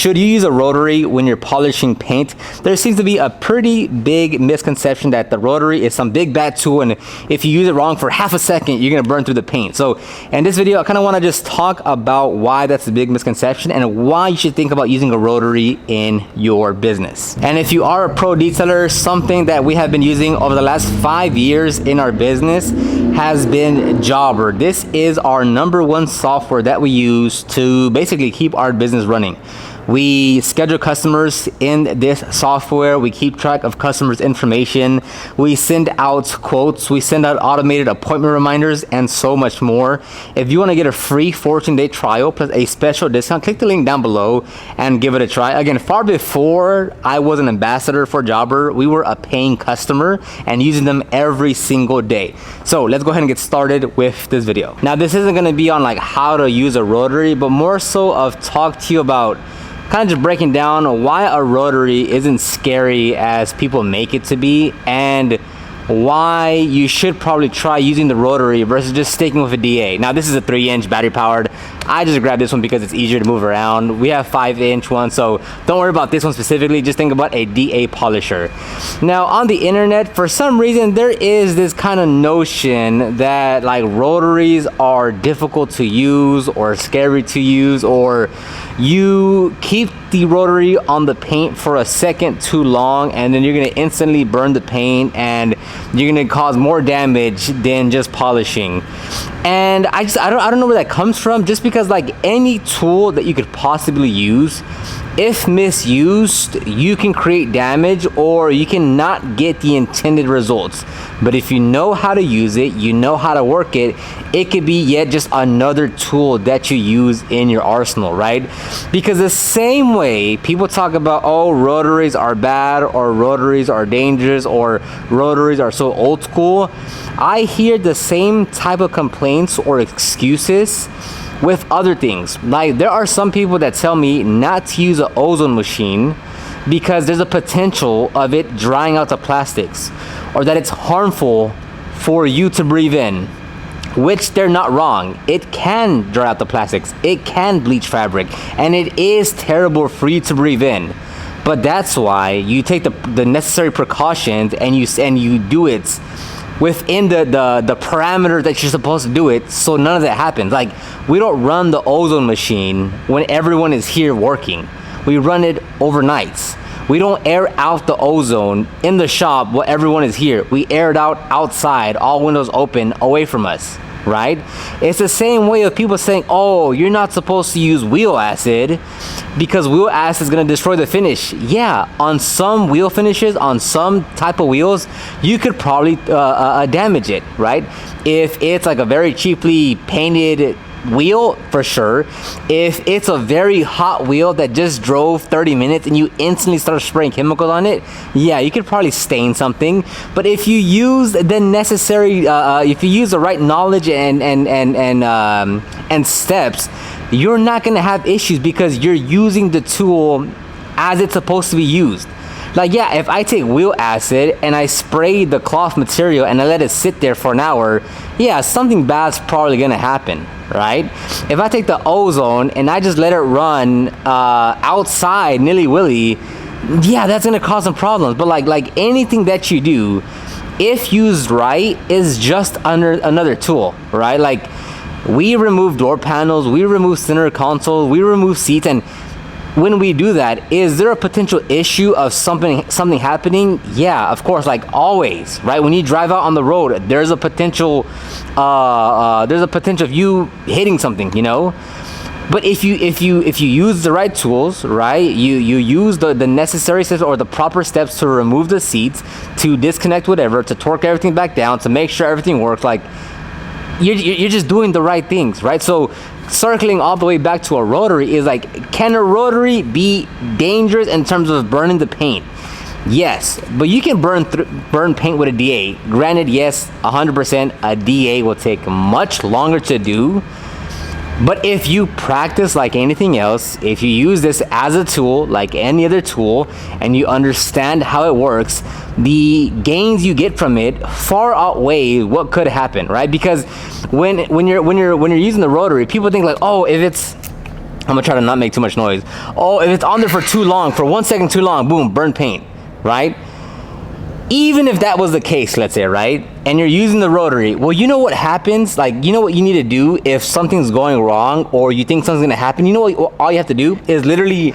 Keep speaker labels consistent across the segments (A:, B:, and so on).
A: should you use a rotary when you're polishing paint? There seems to be a pretty big misconception that the rotary is some big bad tool, and if you use it wrong for half a second, you're gonna burn through the paint. So in this video, I kind of want to just talk about why that's a big misconception and why you should think about using a rotary in your business. And if you are a pro detailer, something that we have been using over the last 5 years in our business has been Jobber. This is our #1 software that we use to basically keep our business running. We schedule customers in this software. We keep track of customers' information. We send out quotes. We send out automated appointment reminders and so much more. If you want to get a free 14-day trial plus a special discount, click the link down below and give it a try. Again, far before I was an ambassador for Jobber, we were a paying customer and using them every single day. So let's go ahead and get started with this video. Now, this isn't going to be on like how to use a rotary, but more so of talk to you about kind of just breaking down why a rotary isn't scary as people make it to be, and why you should probably try using the rotary versus just sticking with a DA. Now, this is a 3-inch battery powered. I just grabbed this one because it's easier to move around. We have 5-inch ones, so don't worry about this one specifically. Just think about a DA polisher. Now, on the internet, for some reason, there is this kind of notion that like rotaries are difficult to use or scary to use, or you keep the rotary on the paint for a second too long and then you're gonna instantly burn the paint and you're gonna cause more damage than just polishing. And I don't know where that comes from, just because like any tool that you could possibly use, if misused, you can create damage or you can not get the intended results. But if you know how to use it, you know how to work it, it could be yet just another tool that you use in your arsenal, right? Because the same way people talk about, oh, rotaries are bad, or rotaries are dangerous, or rotaries are so old school, I hear the same type of complaints or excuses with other things. Like, there are some people that tell me not to use an ozone machine because there's a potential of it drying out the plastics, or that it's harmful for you to breathe in, which they're not wrong. It can dry out the plastics, it can bleach fabric, and it is terrible for you to breathe in. But that's why you take the necessary precautions and you do it within the parameter that you're supposed to do it, so none of that happens. Like, we don't run the ozone machine when everyone is here working. We run it overnights. We don't air out the ozone in the shop while everyone is here. We air it out outside, all windows open, away from us, right? It's the same way of people saying, oh, you're not supposed to use wheel acid because wheel acid is going to destroy the finish. Yeah, on some wheel finishes, on some type of wheels, you could probably damage it, right? If it's like a very cheaply painted wheel, for sure. If it's a very hot wheel that just drove 30 minutes and you instantly start spraying chemicals on it, yeah, you could probably stain something. But if you use the necessary, if you use the right knowledge and steps, you're not gonna have issues because you're using the tool as it's supposed to be used. Like, yeah, if I take wheel acid and I spray the cloth material and I let it sit there for an hour, yeah, something bad's probably gonna happen, right? If I take the ozone and I just let it run outside nilly-willy, yeah, that's gonna cause some problems. But like anything that you do, if used right, is just another tool, right? Like, we remove door panels, we remove center consoles, we remove seats, and when we do that, is there a potential issue of something happening? Yeah, of course, like always, right? When you drive out on the road, there's a potential of you hitting something, you know. But if you use the right tools, right, you use the necessary steps or the proper steps to remove the seats, to disconnect whatever, to torque everything back down, to make sure everything works, like, you're just doing the right things, right? So circling all the way back to a rotary is like, can a rotary be dangerous in terms of burning the paint? Yes, but you can burn paint with a DA. Granted, yes, 100%, a DA will take much longer to do. But if you practice like anything else, if you use this as a tool like any other tool, and you understand how it works, the gains you get from it far outweigh what could happen, right? Because when you're using the rotary, people think like, oh, if I'm gonna try to not make too much noise. Oh, if it's on there for too long, for 1 second too long, boom, burn paint, right? Even if that was the case, let's say, right? And you're using the rotary, well, you know what happens? Like, you know what you need to do if something's going wrong or you think something's gonna happen? You know what all you have to do is literally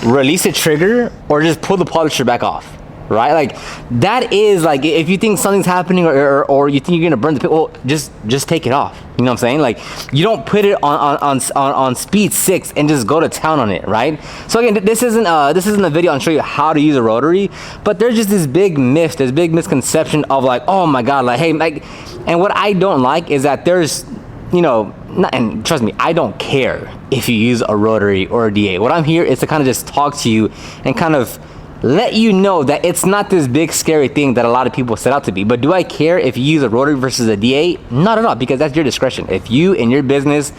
A: release a trigger or just pull the polisher back off, right? Like, that is like, if you think something's happening or you think you're gonna burn the paint, well, just take it off. You know what I'm saying? Like, you don't put it on speed 6 and just go to town on it, right? So again, this isn't a video on show you how to use a rotary, but there's just this big myth, this big misconception of like, oh my God, like, hey, like, and what I don't like is that there's, you know, and trust me, I don't care if you use a rotary or a DA. What I'm here is to kind of just talk to you and kind of let you know that it's not this big scary thing that a lot of people set out to be. But do I care if you use a rotary versus a DA? Not at all, because that's your discretion. If you in your business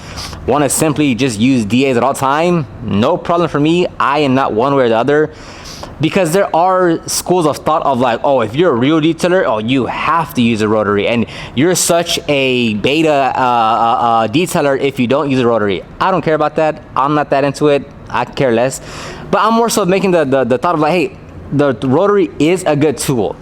A: want to simply just use DAs at all time, no problem for me. I am not one way or the other, because there are schools of thought of like, oh, if you're a real detailer, oh, you have to use a rotary, and you're such a beta detailer if you don't use a rotary. I don't care about that. I'm not that into it. I care less. But I'm more so making the thought of like, hey, the rotary is a good tool.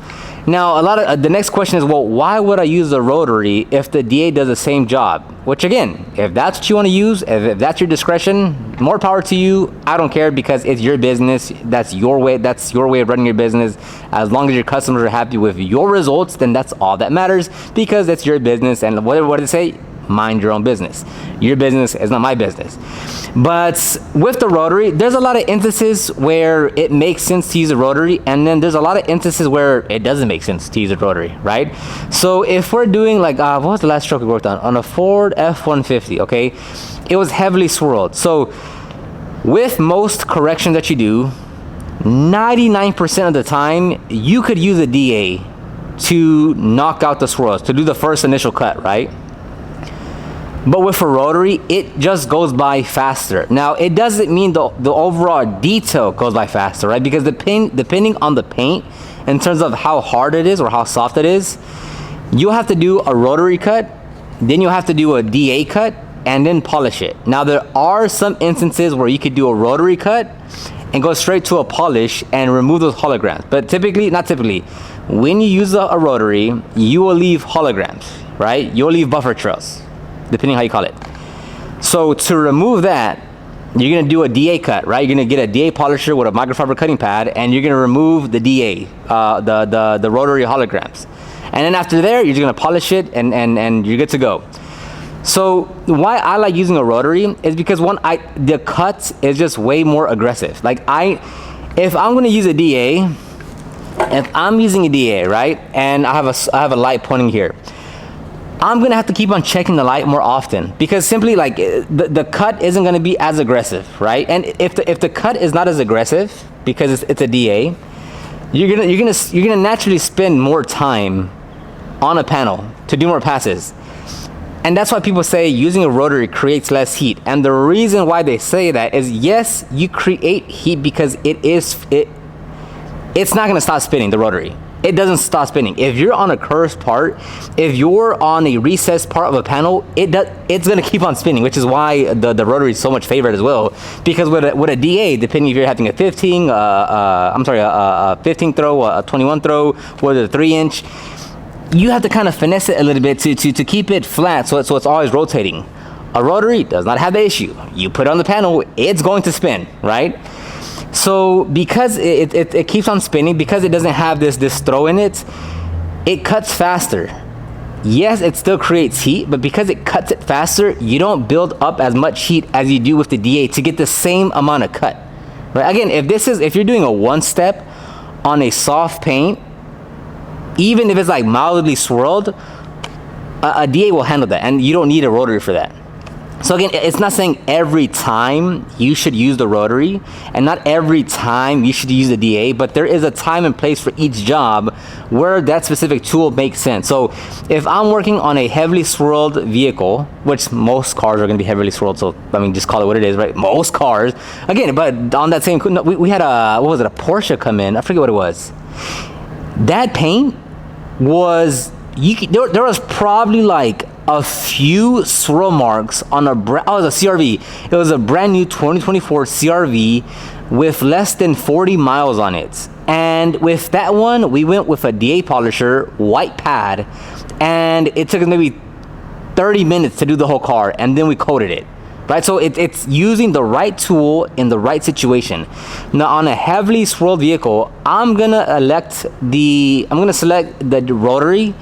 A: Now, a lot of the next question is, well, why would I use the rotary if the DA does the same job? Which again, if that's what you want to use, if that's your discretion, more power to you. I don't care, because it's your business. That's your way. That's your way of running your business. As long as your customers are happy with your results, then that's all that matters, because it's your business. And what did it say? Mind your own business. Your business is not my business. But with the rotary, there's a lot of instances where it makes sense to use a rotary, and then there's a lot of instances where it doesn't make sense to use a rotary, right? So if we're doing like, what was the last stroke we worked on a Ford F-150, okay? It was heavily swirled. So with most corrections that you do, 99% of the time, you could use a DA to knock out the swirls, to do the first initial cut, right? But with a rotary, it just goes by faster. Now, it doesn't mean the overall detail goes by faster, right? Because depending on the paint, in terms of how hard it is or how soft it is, you'll have to do a rotary cut, then you'll have to do a DA cut, and then polish it. Now, there are some instances where you could do a rotary cut and go straight to a polish and remove those holograms. But typically, not typically, when you use a rotary, you will leave holograms, right? You'll leave buffer trails, depending how you call it. So to remove that, you're gonna do a DA cut, right? You're gonna get a DA polisher with a microfiber cutting pad, and you're gonna remove the DA, the rotary holograms. And then after there, you're just gonna polish it, and you're good to go. So why I like using a rotary is because the cut is just way more aggressive. Like if I'm gonna use a DA, if I'm using a DA, right, and I have a light pointing here, I'm gonna have to keep on checking the light more often, because simply like the cut isn't gonna be as aggressive, right? And if the cut is not as aggressive because it's a DA, you're gonna naturally spend more time on a panel to do more passes. And that's why people say using a rotary creates less heat. And the reason why they say that is, yes, you create heat because it's not gonna stop spinning, the rotary. It doesn't stop spinning. If you're on a curved part, if you're on a recessed part of a panel, it's gonna keep on spinning, which is why the rotary is so much favored as well. Because with a DA, depending if you're having a 15 throw, a 21 throw, or a 3-inch, you have to kind of finesse it a little bit to keep it flat, so it's always rotating. A rotary does not have that issue. You put it on the panel, it's going to spin, right? So because it keeps on spinning, because it doesn't have this throw in it, it cuts faster. Yes, it still creates heat, but because it cuts it faster, you don't build up as much heat as you do with the DA to get the same amount of cut. Right? Again, if you're doing a one step on a soft paint, even if it's like mildly swirled, a DA will handle that, and you don't need a rotary for that. So again, it's not saying every time you should use the rotary, and not every time you should use the DA, but there is a time and place for each job where that specific tool makes sense. So if I'm working on a heavily swirled vehicle, which most cars are going to be heavily swirled, so I mean, just call it what it is, right? Most cars. Again, but on that same, we had a Porsche come in, I forget what it was. That paint was, there was probably like a few swirl marks on a CRV. It was a brand new 2024 CRV with less than 40 miles on it. And with that one, we went with a DA polisher, white pad, and it took us maybe 30 minutes to do the whole car, and then we coated it. Right, so it's using the right tool in the right situation. Now, on a heavily swirled vehicle, I'm gonna select the Rotary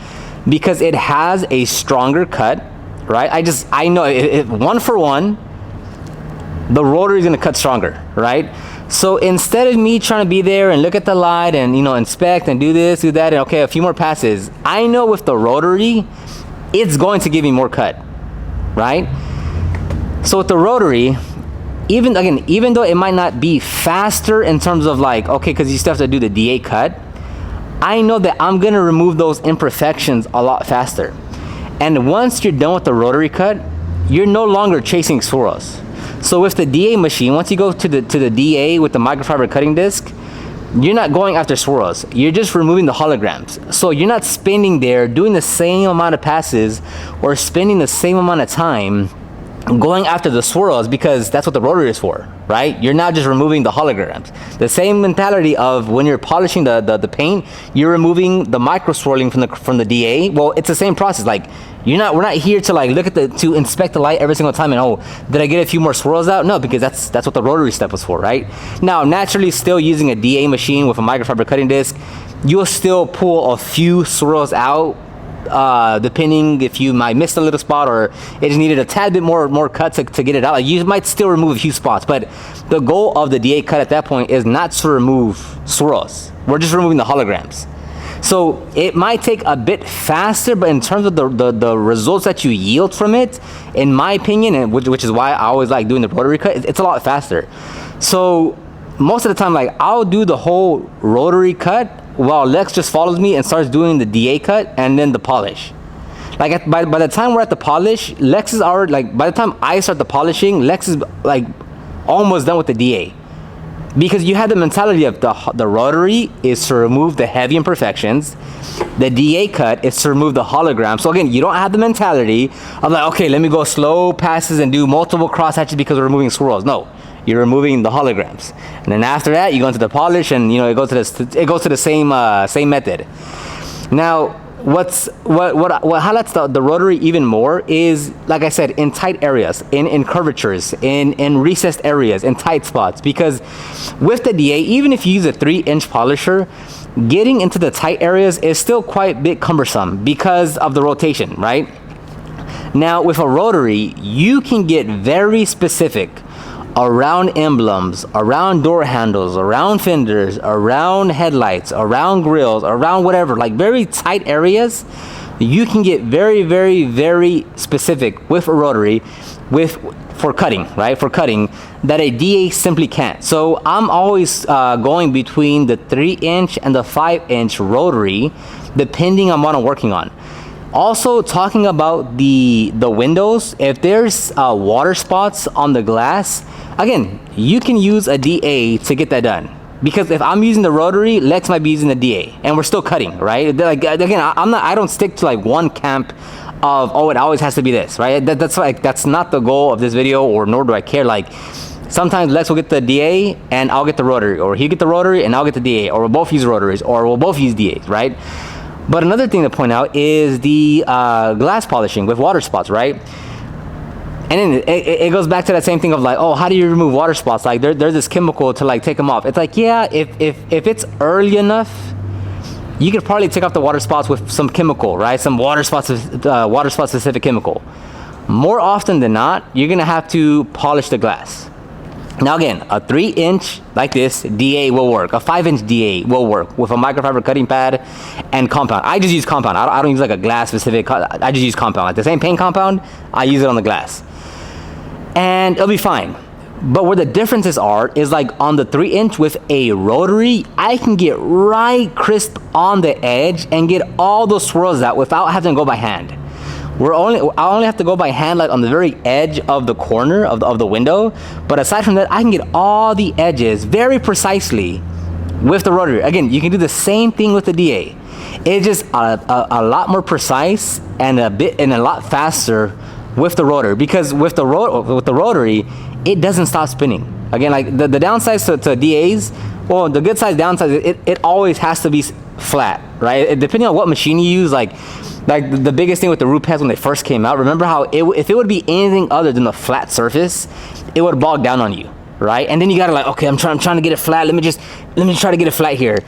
A: because it has a stronger cut. Right, I know it, one for one, the Rotary is gonna cut stronger. Right, so instead of me trying to be there and look at the light and inspect and do this, do that, and okay, a few more passes, I know with the Rotary, it's going to give me more cut. Right. So with the Rotary, even though it might not be faster in terms of like, okay, because you still have to do the DA cut, I know that I'm gonna remove those imperfections a lot faster. And once you're done with the Rotary cut, you're no longer chasing swirls. So with the DA machine, once you go to the DA with the microfiber cutting disc, you're not going after swirls. You're just removing the holograms. So you're not spending there doing the same amount of passes or spending the same amount of time going after the swirls, because that's what the Rotary is for, right? You're not just removing the holograms. The same mentality of when you're polishing the paint, you're removing the micro swirling from the DA. Well, it's the same process. Like we're not here to like look at to inspect the light every single time and oh, did I get a few more swirls out? No, because that's what the Rotary step was for, right? Now, naturally, still using a DA machine with a microfiber cutting disc, you'll still pull a few swirls out. Depending if you might miss a little spot or it just needed a tad bit more cut to get it out. Like you might still remove a few spots, but the goal of the DA cut at that point is not to remove swirls. We're just removing the holograms. So it might take a bit faster, but in terms of the results that you yield from it, in my opinion, and which is why I always like doing the Rotary cut, it's a lot faster. So most of the time, like I'll do the whole Rotary cut while Lex just follows me and starts doing the DA cut and then the polish. Like by the time we're at the polish, Lex is already like, by the time I start the polishing, Lex is like almost done with the DA. Because you have the mentality of the Rotary is to remove the heavy imperfections. The DA cut is to remove the hologram. So again, you don't have the mentality of like, okay, let me go slow passes and do multiple cross hatches because we're removing swirls. No. You're removing the holograms, and then after that, you go into the polish, and it goes to the same method. Now, what highlights the Rotary even more is, like I said, in tight areas, in curvatures, in recessed areas, in tight spots. Because with the DA, even if you use a 3-inch polisher, getting into the tight areas is still quite a bit cumbersome because of the rotation, right? Now, with a Rotary, you can get very specific around emblems, around door handles, around fenders, around headlights, around grills, around whatever, like very tight areas. You can get very, very, very specific with a Rotary for cutting, right? For cutting that a DA simply can't. So I'm always going between the 3-inch and the 5-inch Rotary, depending on what I'm working on. Also, talking about the windows, if there's water spots on the glass, again, you can use a DA to get that done. Because if I'm using the Rotary, Lex might be using the DA, and we're still cutting, right? Like again, I don't stick to like one camp of it always has to be this, right? That's not the goal of this video, or nor do I care. Like sometimes Lex will get the DA and I'll get the Rotary, or he'll get the Rotary and I'll get the DA, or we'll both use Rotaries, or we'll both use DAs, right? But another thing to point out is the glass polishing with water spots, right? And then it goes back to that same thing of like, oh, how do you remove water spots? Like there's this chemical to like take them off. It's like, yeah, if it's early enough, you could probably take off the water spots with some chemical, right? Some water spot specific chemical. More often than not, you're gonna have to polish the glass. Now again, a 3-inch like this DA will work. A 5-inch DA will work with a microfiber cutting pad and compound. I just use compound. I don't use like a glass specific. I just use compound. Like the same paint compound, I use it on the glass, and it'll be fine. But where the differences are is like on the 3-inch with a Rotary, I can get right crisp on the edge and get all those swirls out without having to go by hand. I only have to go by hand like on the very edge of the corner of the window. But aside from that, I can get all the edges very precisely with the Rotary. Again, you can do the same thing with the DA. It's just a lot more precise and a lot faster with the rotor, because with the rotary, it doesn't stop spinning. Again, like the downsides to DAs, well, the good side downside, it always has to be flat, right? Depending on what machine you use, like the biggest thing with the root pads when they first came out, remember how if it would be anything other than a flat surface, it would bog down on you, right? And then you gotta like, okay, I'm trying to get it flat. Let me try to get it flat here.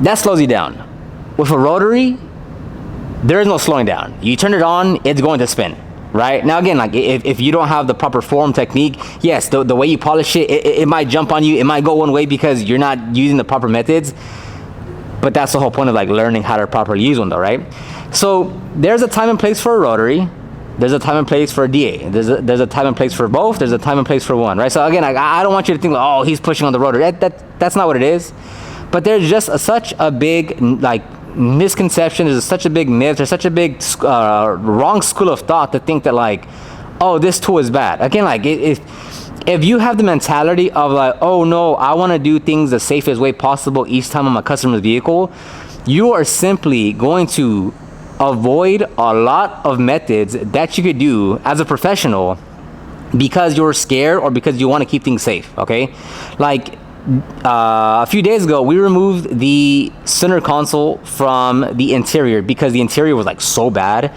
A: That slows you down. With a rotary, there is no slowing down. You turn it on, it's going to spin. Right? Now again, like if you don't have the proper form technique, yes, the way you polish it might jump on you, it might go one way because you're not using the proper methods. But that's the whole point of like learning how to properly use one though, right? So there's a time and place for a rotary, there's a time and place for a DA, there's a time and place for both, there's a time and place for one, right? So again, I don't want you to think like, oh, he's pushing on the rotary. That's not what it is. But there's just such a big like misconception, there's such a big myth, there's such a big wrong school of thought to think that like, oh, this tool is bad. Again, like if you have the mentality of like, oh no, I want to do things the safest way possible each time on my customer's vehicle, you are simply going to avoid a lot of methods that you could do as a professional because you're scared or because you want to keep things safe. Okay, like a few days ago, we removed the center console from the interior because the interior was like so bad,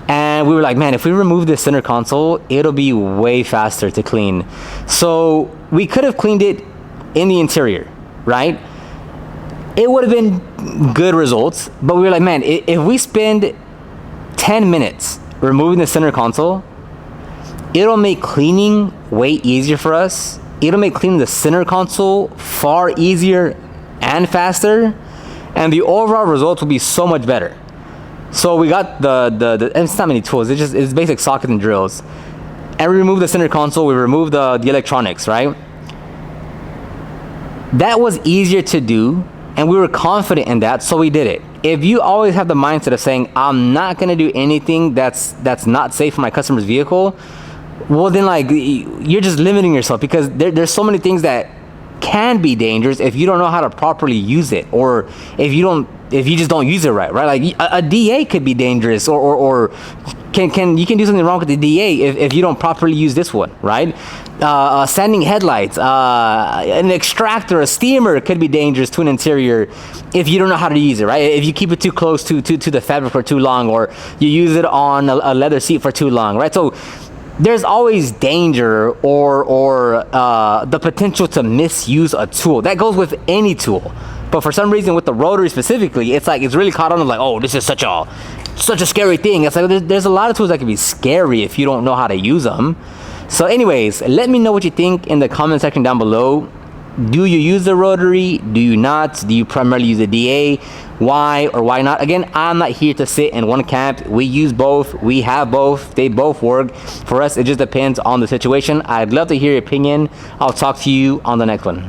A: and we were like, man, if we remove the center console, it'll be way faster to clean. So we could have cleaned it in the interior, right? It would have been good results, but we were like, man, if we spend 10 minutes removing the center console, it'll make cleaning way easier for us. It'll make cleaning the center console far easier and faster, and the overall results will be so much better. So we got the it's not many tools, it's basic sockets and drills, and we removed the center console, we removed the electronics, right? That was easier to do, and we were confident in that, so we did it. If you always have the mindset of saying, I'm not gonna do anything that's not safe for my customer's vehicle, well then like you're just limiting yourself, because there's so many things that can be dangerous if you don't know how to properly use it, or if you just don't use it right? Like a DA could be dangerous, or you can do something wrong with the DA if you don't properly use this one, right? Sanding headlights, an extractor, a steamer could be dangerous to an interior if you don't know how to use it, right? If you keep it too close to the fabric for too long, or you use it on a leather seat for too long, right? So there's always danger or the potential to misuse a tool. That goes with any tool. But for some reason with the rotary specifically, it's like it's really caught on to like, oh, this is such a scary thing. It's like there's a lot of tools that can be scary if you don't know how to use them. So anyways, let me know what you think in the comment section down below. Do you use the rotary? Do you not? Do you primarily use the DA? Why or why not? Again, I'm not here to sit in one camp. We use both. We have both. They both work. For us, it just depends on the situation. I'd love to hear your opinion. I'll talk to you on the next one.